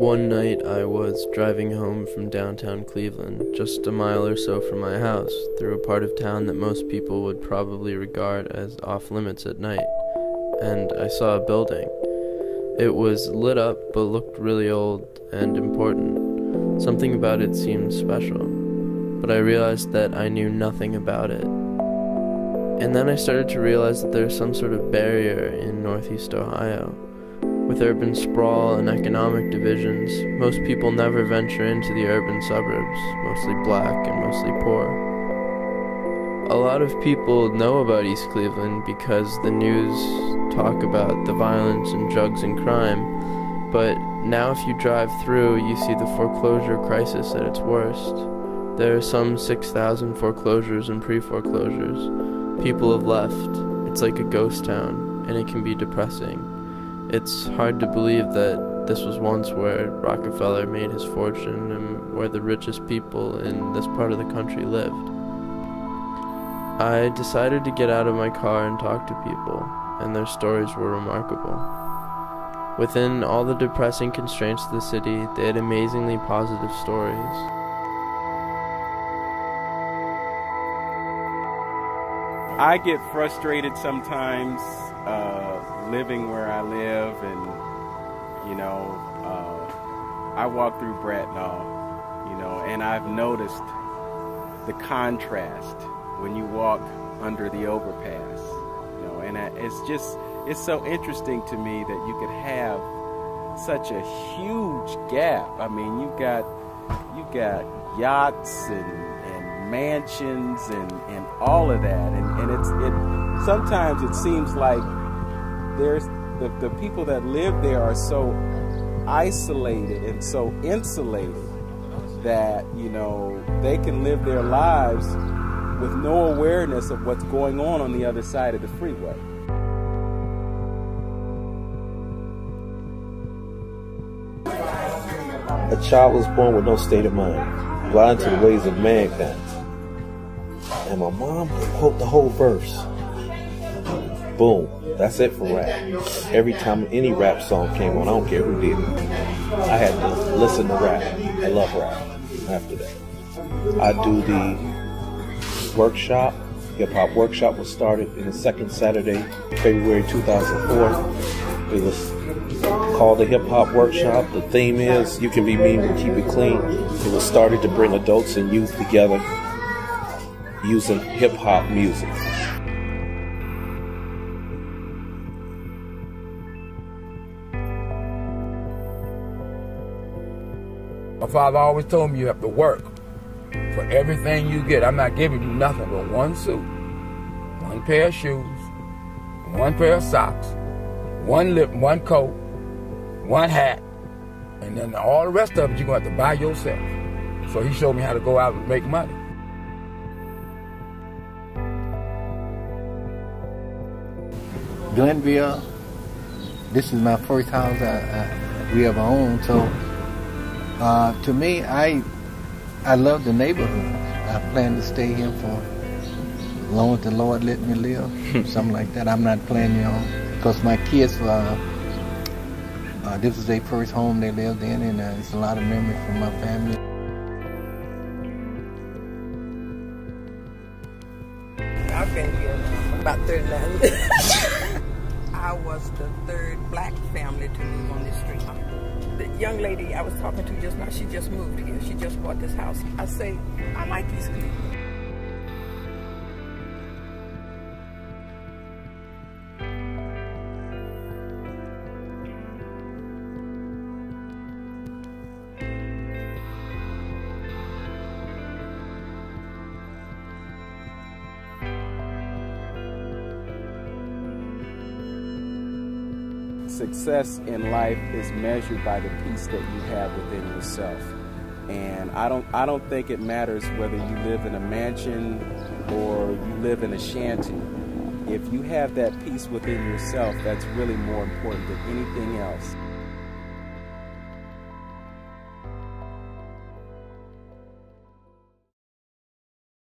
One night I was driving home from downtown Cleveland, just a mile or so from my house, through a part of town that most people would probably regard as off-limits at night, and I saw a building. It was lit up but looked really old and important. Something about it seemed special, but I realized that I knew nothing about it. And then I started to realize that there's some sort of barrier in Northeast Ohio. With urban sprawl and economic divisions, most people never venture into the urban suburbs, mostly black and mostly poor. A lot of people know about East Cleveland because the news talk about the violence and drugs and crime, but now if you drive through, you see the foreclosure crisis at its worst. There are some 6,000 foreclosures and pre-foreclosures. People have left. It's like a ghost town, and it can be depressing. It's hard to believe that this was once where Rockefeller made his fortune and where the richest people in this part of the country lived. I decided to get out of my car and talk to people, and their stories were remarkable. Within all the depressing constraints of the city, they had amazingly positive stories. I get frustrated sometimes living where I live, and I walk through Bracknell, and I've noticed the contrast when you walk under the overpass, and it's so interesting to me that you could have such a huge gap. I mean, you've got yachts and mansions and all of that, and it sometimes it seems like there's the people that live there are so isolated and so insulated that they can live their lives with no awareness of what's going on the other side of the freeway. A child was born with no state of mind, blind to the ways of mankind. And my mom quote the whole verse. Boom. That's it for rap. Every time any rap song came on, I don't care who did it, I had to listen to rap. I love rap after that. I do the workshop. Hip-hop workshop was started in the second Saturday, February 2004. It was called the Hip-Hop Workshop. The theme is, you can be mean but keep it clean. It was started to bring adults and youth together using hip-hop music. My father always told me you have to work for everything you get. I'm not giving you nothing but one suit, one pair of shoes, one pair of socks, one coat, one hat, and then all the rest of it you're going to have to buy yourself. So he showed me how to go out and make money. Glenville, this is my first house we ever owned, so to me, I love the neighborhood. I plan to stay here for as long as the Lord let me live, something like that. I'm not planning on, because my kids, this is their first home they lived in, and it's a lot of memories from my family. I've been here about 39 years. I was the third black family to move on this street. The young lady I was talking to just now, she just moved here. She just bought this house. I say, I like East Cleveland. Success in life is measured by the peace that you have within yourself. And I don't think it matters whether you live in a mansion or you live in a shanty. If you have that peace within yourself, that's really more important than anything else.